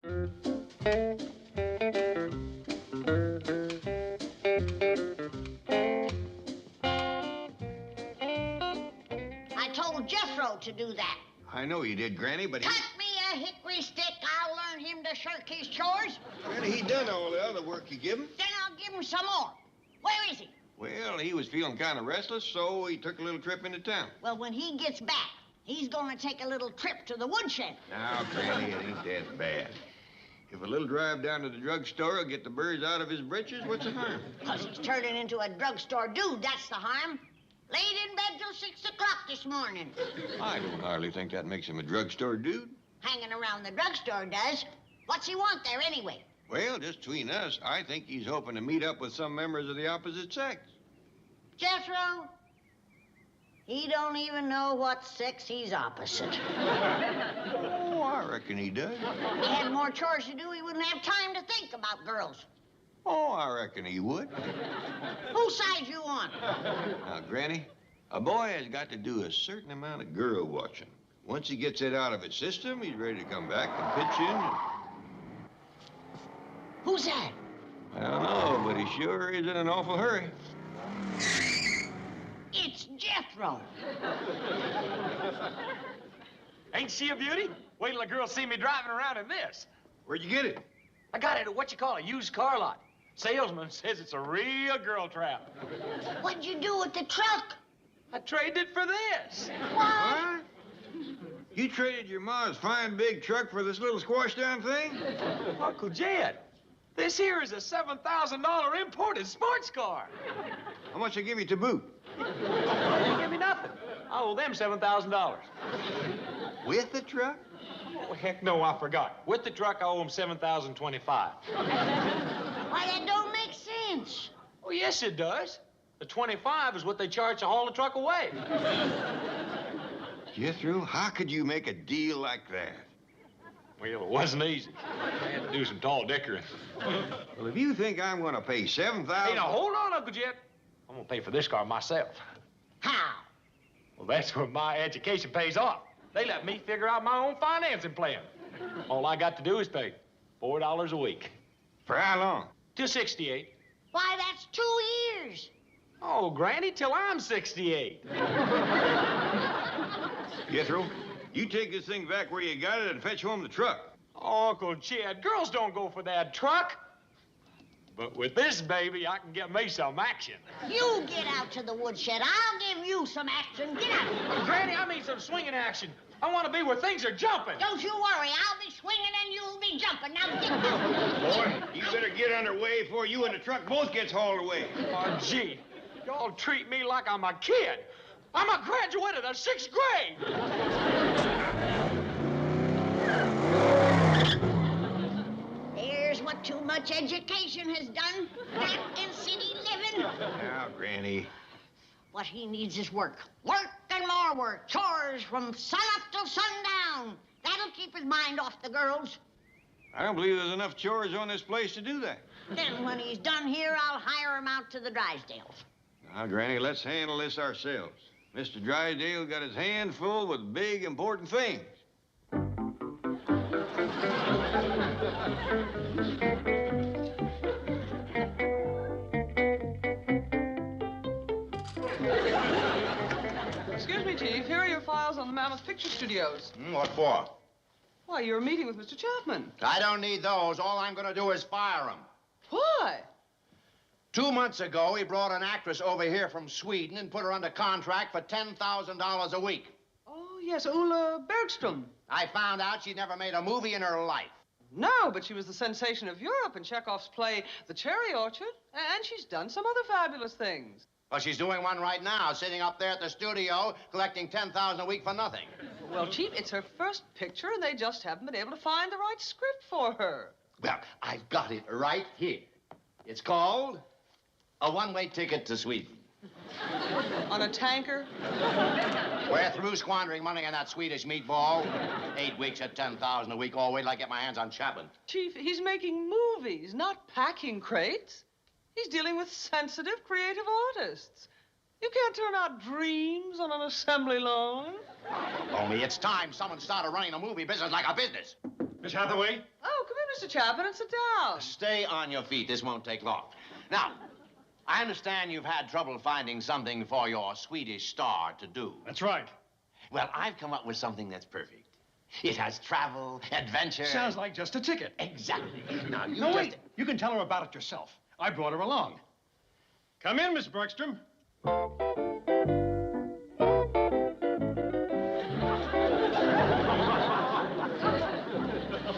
I told Jethro to do that. I know you did, Granny, but Cut me a hickory stick. I'll learn him to shirk his chores. Granny, he done all the other work you give him. Then I'll give him some more. Where is he? Well, he was feeling kind of restless, so he took a little trip into town. Well, when he gets back, he's going to take a little trip to the woodshed. Now, Granny, it ain't that bad. If a little drive down to the drugstore will get the birds out of his britches, what's the harm? 'Cause he's turning into a drugstore dude, that's the harm. Laid in bed till 6 o'clock this morning. I don't hardly think that makes him a drugstore dude. Hanging around the drugstore does. What's he want there anyway? Well, just between us, I think he's hoping to meet up with some members of the opposite sex. Jethro, he don't even know what sex he's opposite. Oh, I reckon he does. If he had more chores to do, he wouldn't have time to think about girls. Oh, I reckon he would. Whose side you on? Now, Granny, a boy has got to do a certain amount of girl watching. Once he gets it out of his system, he's ready to come back and pitch in. Who's that? I don't know, but he sure is in an awful hurry. It's Jethro. Ain't she a beauty? Wait till a girl see me driving around in this. Where'd you get it? I got it at what you call a used car lot. Salesman says it's a real girl trap. What'd you do with the truck? I traded it for this. What? You traded your ma's fine big truck for this little squash down thing? Uncle Jed, this here is a $7,000 imported sports car. How much I give you to boot? They didn't give me nothing. I owe them $7,000. With the truck? Oh, heck no, I forgot. With the truck, I owe them $7,025. Why, that don't make sense. Oh, yes, it does. The 25 is what they charge to haul the truck away. Jethro, how could you make a deal like that? Well, it wasn't easy. I had to do some tall dickering. Well, if you think I'm going to pay $7,000... Hey, now, hold on, Uncle Jed. I'm going to pay for this car myself. How? Well, that's where my education pays off. They let me figure out my own financing plan. All I got to do is pay $4 a week. For how long? Till 68. Why, that's 2 years. Oh, Granny, till I'm 68. Jethro, you take this thing back where you got it and fetch home the truck. Oh, Uncle Jed, girls don't go for that truck. But with this baby, I can get me some action. You get out to the woodshed. I'll give you some action. Get out. Granny, I mean some swinging action. I want to be where things are jumping. Don't you worry. I'll be swinging and you'll be jumping. Now get out. Boy, you better get underway before you and the truck both gets hauled away. Oh, gee, y'all treat me like I'm a kid. I'm a graduate of the 6th grade. Here's what too much education has done. That and city living. Now, Granny. What he needs is work. Work and more work. Chores from sunup till sundown. That'll keep his mind off the girls. I don't believe there's enough chores on this place to do that. Then when he's done here, I'll hire him out to the Drysdales. Now, Granny, let's handle this ourselves. Mr. Drysdale got his hand full with big, important things. Excuse me, Chief. Here are your files on the Mammoth Picture Studios. What for? Why, you're meeting with Mr. Chapman. I don't need those. All I'm going to do is fire him. Why? 2 months ago, he brought an actress over here from Sweden and put her under contract for $10,000 a week. Oh, yes, Ulla Bergstrom. I found out she'd never made a movie in her life. No, but she was the sensation of Europe in Chekhov's play, The Cherry Orchard. And she's done some other fabulous things. Well, she's doing one right now, sitting up there at the studio, collecting $10,000 a week for nothing. Well, Chief, it's her first picture, and they just haven't been able to find the right script for her. Well, I've got it right here. It's called A One-Way Ticket to Sweden. On a tanker? We're through squandering money on that Swedish meatball. 8 weeks at $10,000 a week. Oh, wait till I get my hands on Chapman. Chief, he's making movies, not packing crates. He's dealing with sensitive, creative artists. You can't turn out dreams on an assembly line. Only it's time someone started running the movie business like a business. Miss Hathaway? Oh, come Mr. Chapman, and sit down. Stay on your feet. This won't take long. Now, I understand you've had trouble finding something for your Swedish star to do. That's right. Well, I've come up with something that's perfect. It has travel, adventure. Sounds like just a ticket. Exactly. Now, you No, just... wait. You can tell her about it yourself. I brought her along. Come in, Miss Bergstrom.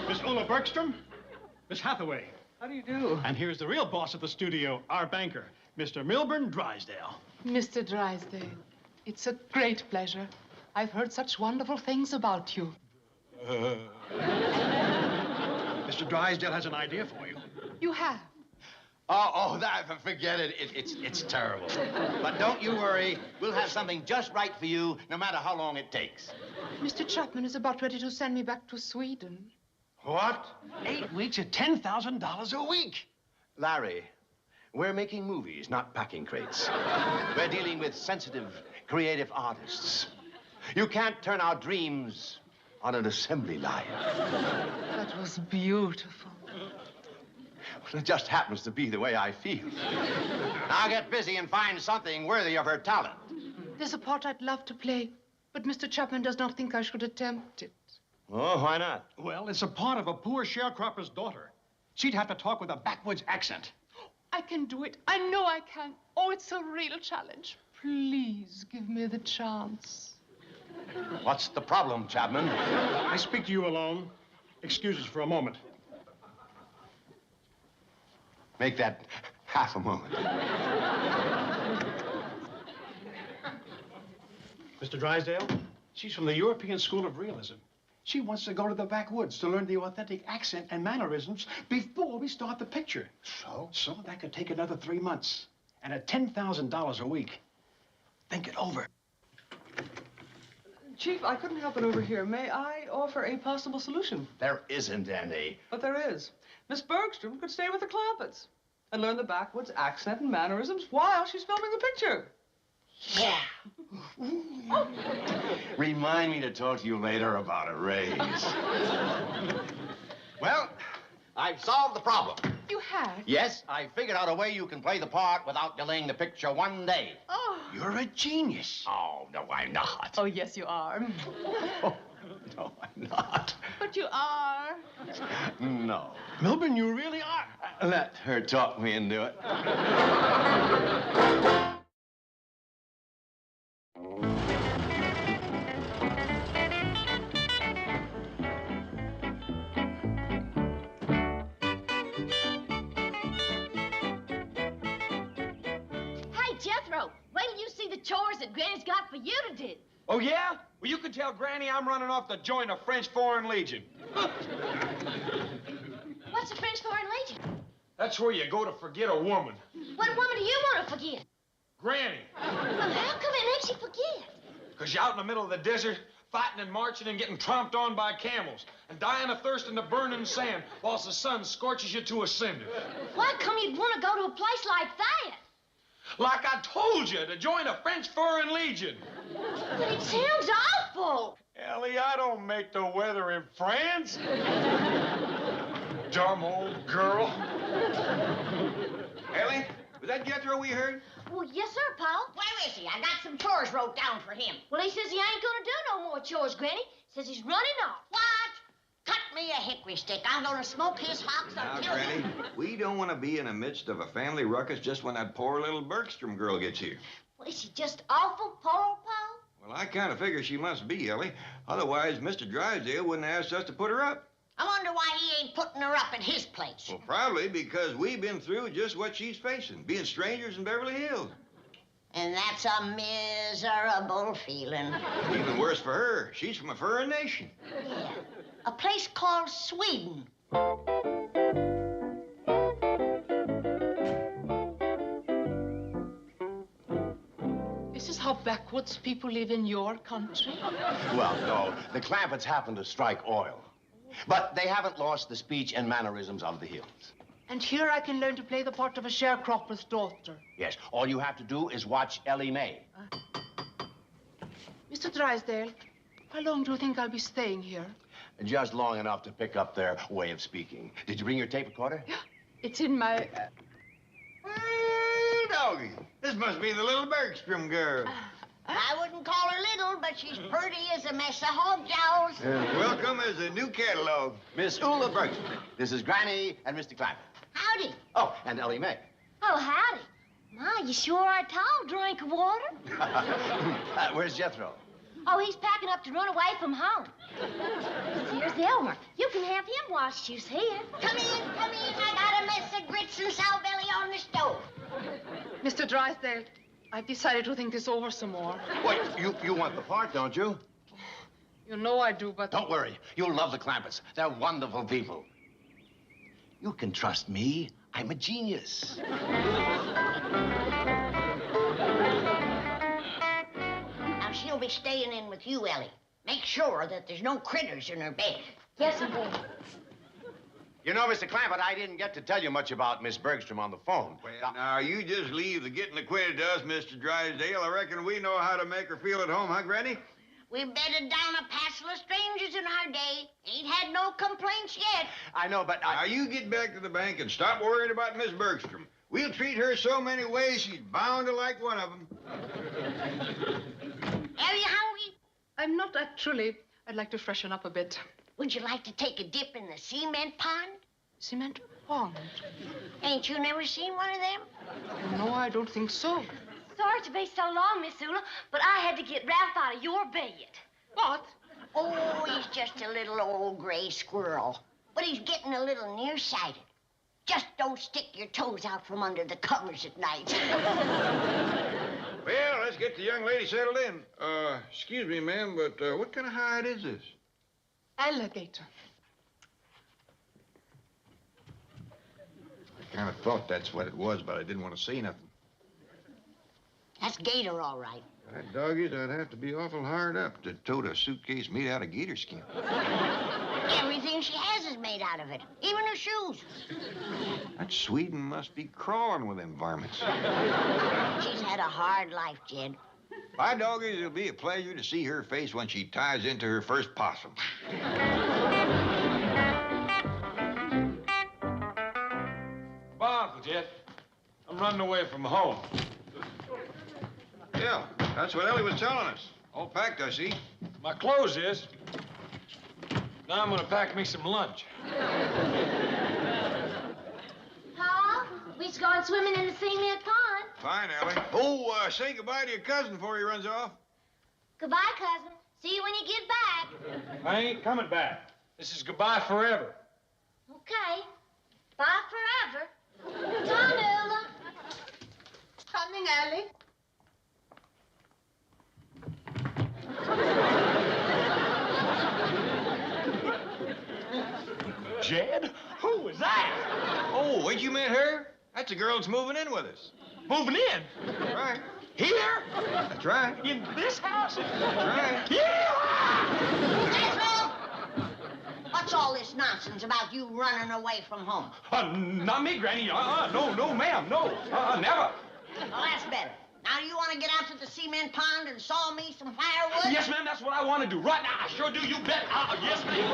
Miss Ulla Bergstrom, Miss Hathaway. How do you do? And here's the real boss of the studio, our banker, Mr. Milburn Drysdale. Mr. Drysdale, it's a great pleasure. I've heard such wonderful things about you. Mr. Drysdale has an idea for you. You have? Forget it. It's terrible. But don't you worry. We'll have something just right for you, no matter how long it takes. Mr. Chapman is about ready to send me back to Sweden. What? 8 weeks at $10,000 a week. Larry, we're making movies, not packing crates. We're dealing with sensitive, creative artists. You can't turn our dreams on an assembly line. That was beautiful. Well, it just happens to be the way I feel. Now get busy and find something worthy of her talent. There's a part I'd love to play, but Mr. Chapman does not think I should attempt it. Oh, why not? Well, it's a part of a poor sharecropper's daughter. She'd have to talk with a backwoods accent. I can do it. I know I can. Oh, it's a real challenge. Please give me the chance. What's the problem, Chapman? I speak to you alone. Excuse us for a moment. Make that half a moment. Mr. Drysdale, she's from the European School of Realism. She wants to go to the backwoods to learn the authentic accent and mannerisms before we start the picture. So that could take another 3 months. And at $10,000 a week. Think it over. Chief, I couldn't help but overhear. May I offer a possible solution? There isn't any. But there is. Miss Bergstrom could stay with the Clampetts and learn the backwoods accent and mannerisms while she's filming the picture. Yeah. Remind me to talk to you later about a raise. Well, I've solved the problem. You have? Yes, I figured out a way you can play the part without delaying the picture 1 day. Oh. You're a genius. Oh, no, I'm not. Oh, yes, you are. Oh, no, I'm not. But you are. No. Milburn, you really are. Let her talk me into it. Jethro, wait till you see the chores that Granny's got for you to do. Oh, yeah? Well, you can tell Granny I'm running off to join the French Foreign Legion. What's the French Foreign Legion? That's where you go to forget a woman. What woman do you want to forget? Granny. Well, how come it makes you forget? Because you're out in the middle of the desert, fighting and marching and getting tromped on by camels, and dying of thirst in the burning sand whilst the sun scorches you to a cinder. Why come you'd want to go to a place like that? Like I told you, to join the French Foreign Legion. But it sounds awful. Ellie, I don't make the weather in France. Dumb old girl. Ellie, was that Jethro we heard? Well, yes, sir, Paul. Where is he? I got some chores wrote down for him. Well, he says he ain't gonna do no more chores, Granny. Says he's running off. What? Cut me a hickory stick. I'm gonna smoke his hops Now, until... Granny, we don't want to be in the midst of a family ruckus just when that poor little Bergstrom girl gets here. Well, is she just awful, poor old Paul? Well, I kind of figure she must be, Ellie. Otherwise, Mr. Drysdale wouldn't have asked us to put her up. I wonder why he ain't putting her up at his place. Well, probably because we've been through just what she's facing, being strangers in Beverly Hills. And that's a miserable feeling. Even worse for her. She's from a foreign nation. Yeah. A place called Sweden. Is this how backwoods people live in your country? Well, no. The Clampetts happen to strike oil. But they haven't lost the speech and mannerisms of the hills. And here I can learn to play the part of a sharecropper's daughter. Yes, all you have to do is watch Ellie Mae. Mr. Drysdale, how long do you think I'll be staying here? Just long enough to pick up their way of speaking. Did you bring your tape recorder? Yeah, it's in my... Well, doggy, this must be the little Bergstrom girl. I wouldn't call her little, but she's pretty as a mess of hog jaws. Welcome as a new catalog. Miss Ula Bergstrom. This is Granny and Mr. Clampett. Howdy. Oh, and Ellie Mae. Oh, howdy. My, you sure are a tall drink of water. Where's Jethro? Oh, he's packing up to run away from home. Here's Elmer. You can have him while she's here. Come in. I got a mess of grits and sow belly on the stove. Mr. Drysdale, I've decided to think this over some more. Wait, you want the part, don't you? You know I do, but... Don't worry. You'll love the Clampetts. They're wonderful people. You can trust me. I'm a genius. Now, she'll be staying in with you, Ellie. Make sure that there's no critters in her bed. Yes, indeed. You know, Mr. Clampett, I didn't get to tell you much about Miss Bergstrom on the phone. Well, now, you just leave the getting acquainted to us, Mr. Drysdale. I reckon we know how to make her feel at home, huh, Granny? We've bedded down a passel of strangers in our day. Ain't had no complaints yet. I know, but Now, you get back to the bank and stop worrying about Miss Bergstrom. We'll treat her so many ways, she's bound to like one of them. Are you hungry? I'm not actually. I'd like to freshen up a bit. Would you like to take a dip in the cement pond? Cement pond? Ain't you never seen one of them? No, I don't think so. Sorry to be so long, Miss Ula, but I had to get Ralph out of your bed. What? Oh, he's just a little old gray squirrel. But he's getting a little nearsighted. Just don't stick your toes out from under the covers at night. Well, let's get the young lady settled in. Excuse me, ma'am, but what kind of hide is this? Alligator. I kind of thought that's what it was, but I didn't want to say nothing. That's gator, all right. That doggies, I'd have to be awful hard up to tote a suitcase made out of gator skin. Everything she has is made out of it, even her shoes. That Sweden must be crawling with them varmints. She's had a hard life, Jed. By doggies, it'll be a pleasure to see her face when she ties into her first possum. Bye, Uncle Jed. I'm running away from home. Yeah, that's what Ellie was telling us. All packed, I see. My clothes is. Now I'm gonna pack me some lunch. Pa, we's going swimming in the cement pond. Fine, Ellie. Oh, say goodbye to your cousin before he runs off. Goodbye, cousin. See you when you get back. I ain't coming back. This is goodbye forever. Okay. Bye forever. Come, Ula. Coming, Ellie. Jed? Who was that? Oh, ain't you met her? That's the girl that's moving in with us. Moving in? That's right. Here? That's right. In this house? That's right. Yeah! Jethro! What's all this nonsense about you running away from home? Not me, Granny. No, ma'am, no. Never. Well, that's better. Now, you want to get out to the cement pond and saw me some firewood? Yes, ma'am, that's what I want to do. Right now, I sure do. You bet. Yes, ma'am.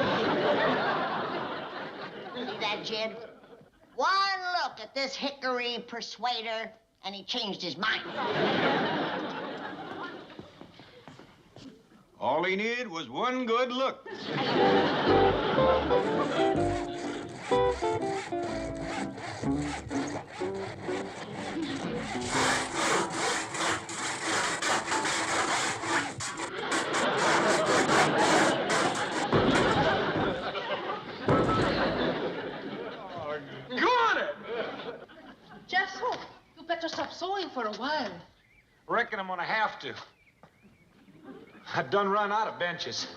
See that, Jed? One look at this hickory persuader, and he changed his mind. All he needed was one good look. Got it! Jethro, you better stop sewing for a while. Reckon I'm gonna have to. I done run out of benches.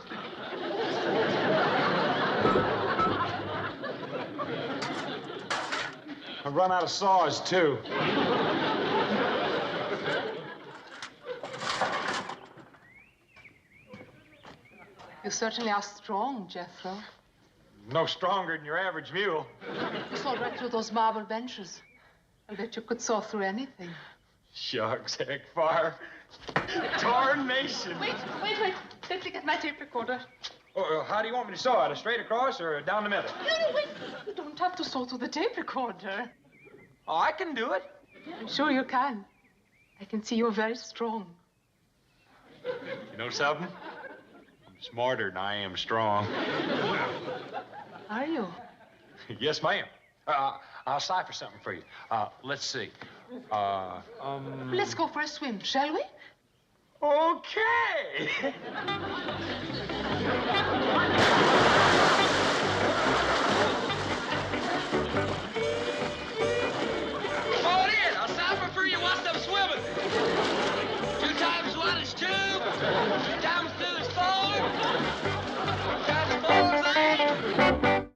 I've run out of saws, too. You certainly are strong, Jethro. No stronger than your average mule. You sawed right through those marble benches. I bet you could saw through anything. Shucks, heck, fire. Tarnation. Wait. Let me get my tape recorder. Or how do you want me to saw it? Straight across or down the middle? No, wait. You don't have to saw through the tape recorder. Oh, I can do it. I'm sure you can. I can see you're very strong. You know something? I'm smarter than I am strong. Are you? Yes, ma'am. I'll cipher something for you. Let's see. Let's go for a swim, shall we? Okay. Fall in. I'll cipher for you once I'm swimming. 2 times 1 is 2. 2 times 2 is 4. 2 times 4 is 8.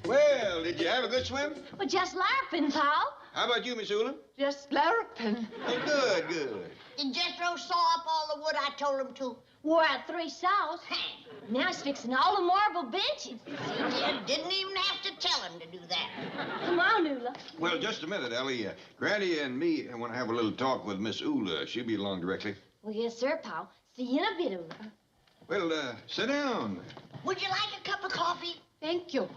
Well, did you have a good swim? Well, just laughing, Paul. How about you, Miss Ula? Just larping. Oh, good, good. Did Jethro saw up all the wood I told him to? Wore out 3 saws. Now he's fixing all the marble benches. Didn't even have to tell him to do that. Come on, Ula. Well, just a minute, Ellie. Granny and me want to have a little talk with Miss Ula. She'll be along directly. Well, yes, sir, Paul. See you in a bit, Ula. Well, sit down. Would you like a cup of coffee? Thank you.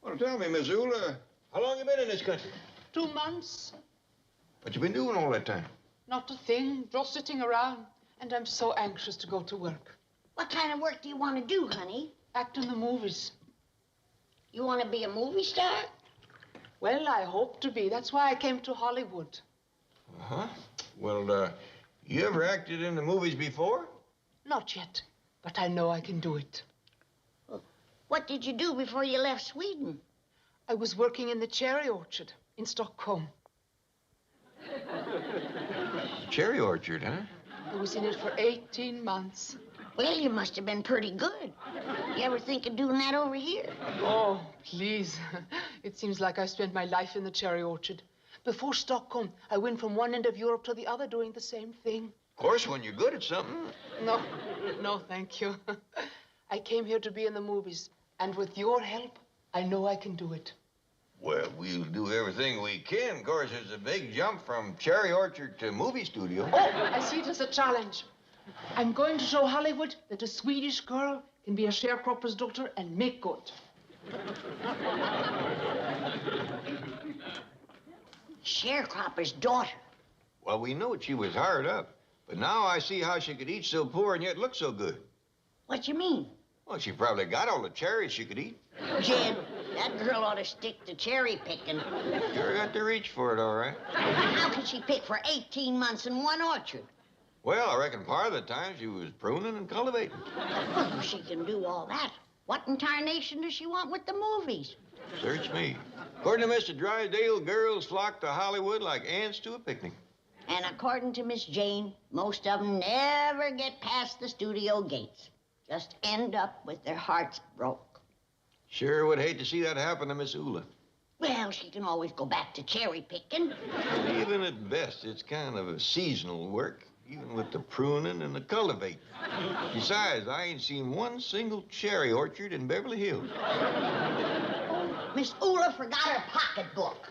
Well, tell me, Miss Ula, how long you been in this country? 2 months. What you been doing all that time? Not a thing. Just sitting around. And I'm so anxious to go to work. What kind of work do you want to do, honey? Act in the movies. You want to be a movie star? Well, I hope to be. That's why I came to Hollywood. Uh-huh. Well, you ever acted in the movies before? Not yet, but I know I can do it. What did you do before you left Sweden? I was working in the cherry orchard in Stockholm. Cherry orchard, huh? I was in it for 18 months. Well, you must have been pretty good. You ever think of doing that over here? Oh, please. It seems like I spent my life in the cherry orchard. Before Stockholm, I went from one end of Europe to the other doing the same thing. Of course, when you're good at something. No, thank you. I came here to be in the movies, and with your help, I know I can do it. Well, we'll do everything we can. Of course, there's a big jump from cherry orchard to movie studio. Oh, I see it as a challenge. I'm going to show Hollywood that a Swedish girl can be a sharecropper's daughter and make good. Sharecropper's daughter. Well, we know she was hard up. But now I see how she could eat so poor and yet look so good. What you mean? Well, she probably got all the cherries she could eat. Jed, that girl ought to stick to cherry picking. Sure got to reach for it, all right. How could she pick for 18 months in one orchard? Well, I reckon part of the time she was pruning and cultivating. Well, if she can do all that, what in tarnation does she want with the movies? Search me. According to Mr. Drysdale, girls flock to Hollywood like ants to a picnic. And according to Miss Jane, most of them never get past the studio gates. Just end up with their hearts broke. Sure would hate to see that happen to Miss Ula. Well, she can always go back to cherry picking. Even at best, it's kind of a seasonal work, even with the pruning and the cultivating. Besides, I ain't seen one single cherry orchard in Beverly Hills. Miss Ula forgot her pocketbook.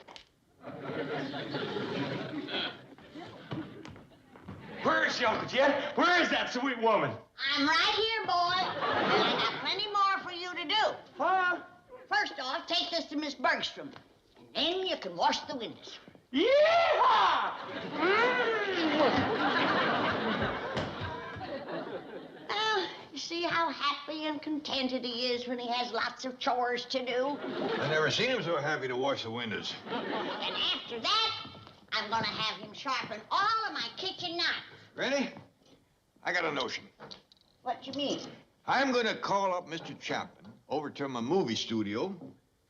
Where is she, Uncle Jed? Where is that sweet woman? I'm right here, boy. And I got plenty more for you to do. Huh? First off, take this to Miss Bergstrom. And then you can wash the windows. Yeehaw! Well, you see how happy and contented he is when he has lots of chores to do? I never seen him so happy to wash the windows. And after that, I'm gonna have him sharpen all of my kitchen knives. Ready? I got a notion. What you mean? I'm gonna call up Mr. Chapman over to my movie studio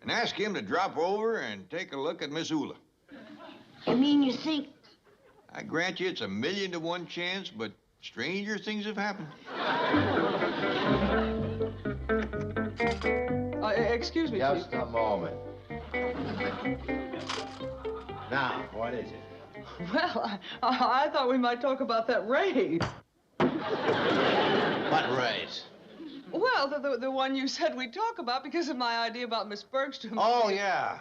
and ask him to drop over and take a look at Miss Ula. You mean you think... I grant you it's a 1,000,000 to 1 chance, but stranger things have happened. Excuse me, Just please. a moment. Now, what is it? Well, I thought we might talk about that raise. What raise? Well, the one you said we'd talk about because of my idea about Miss Bergstrom. Oh, yeah.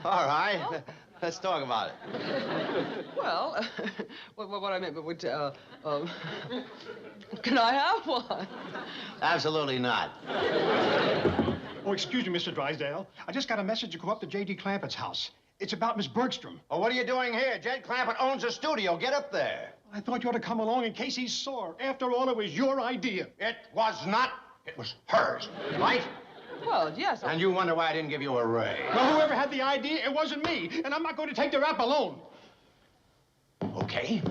All right. Let's talk about it. Well, what I meant, but can I have one? Absolutely not. Oh, excuse me, Mr. Drysdale. I just got a message to go up to J.D. Clampett's house. It's about Miss Bergstrom. Well, what are you doing here? Jed Clampett owns a studio. Get up there. I thought you ought to come along in case he's sore. After all, it was your idea. It was not. It was hers, right? Well, yes. And you wonder why I didn't give you a raise. Well, whoever had the idea, it wasn't me. And I'm not going to take the rap alone. Okay.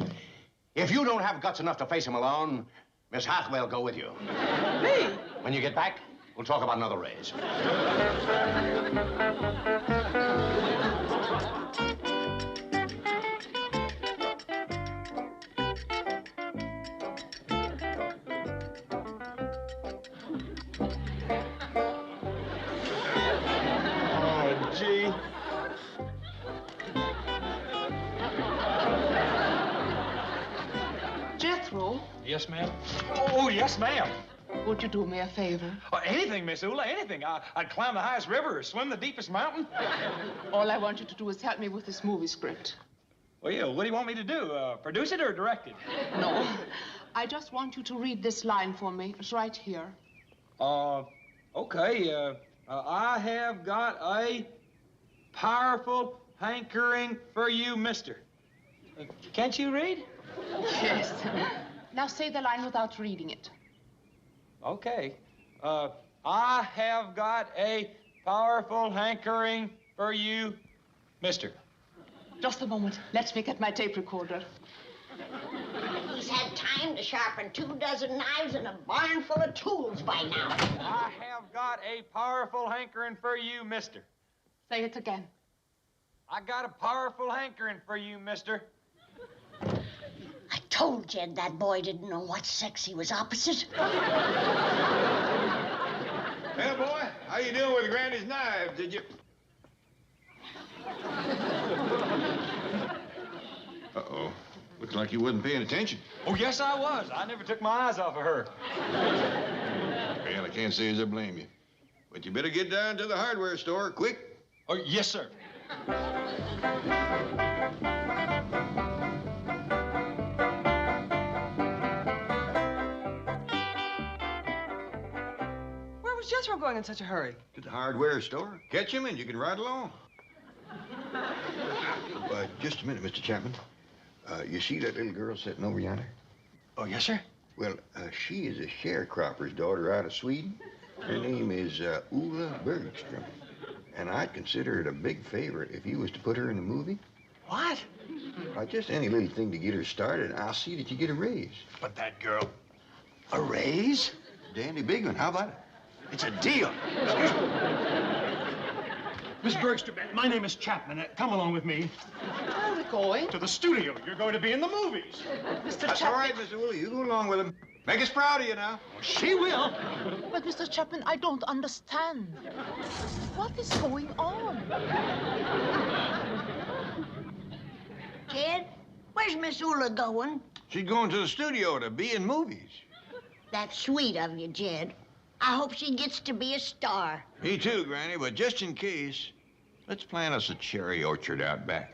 If you don't have guts enough to face him alone, Miss Hathaway will go with you. Me? When you get back, we'll talk about another raise. Oh, gee. Jethro, Yes, ma'am. Oh, yes, ma'am. would you do me a favor? Anything, Miss Ula, anything. I'd climb the highest river or swim the deepest mountain. All I want you to do is help me with this movie script. Well, yeah, what do you want me to do? Produce it or direct it? No, I just want you to read this line for me. It's right here. Okay. I have got a powerful hankering for you, mister. Can't you read? Yes. Now say the line without reading it. Okay. I have got a powerful hankering for you, mister. Just a moment. Let me get my tape recorder. He's had time to sharpen 24 knives and a barn full of tools by now. I have got a powerful hankering for you, mister. Say it again. I got a powerful hankering for you, mister. I told Jed that boy didn't know what sex he was opposite. Well, boy, how you doing with Granny's knives, did you? Uh-oh. Looks like you wasn't paying attention. Oh, yes, I was. I never took my eyes off of her. Well, I can't say as I blame you. But you better get down to the hardware store, quick. Oh, yes, sir. Where was Jethro going in such a hurry? To the hardware store. Catch him and you can ride along. Just a minute, Mr. Chapman. You see that little girl sitting over yonder? Oh, yes, sir? Well, she is a sharecropper's daughter out of Sweden. Her name is Ulla Bergstrom. And I'd consider it a big favor if you was to put her in the movie. What? Just any little thing to get her started, and I'll see that you get a raise. But that girl... A raise? Dandy big one. How about it? It's a deal. Excuse me. Miss Bergstrom, my name is Chapman. Come along with me. Where are we going? To the studio. You're going to be in the movies. Mr. That's Chapman. all right, Mr. Willie. You go along with him. Make us proud of you now. She will. But, Mr. Chapman, I don't understand. What is going on? Jed, where's Miss Ula going? She's going to the studio to be in movies. That's sweet of you, Jed. I hope she gets to be a star. Me too, Granny, but just in case, let's plant us a cherry orchard out back.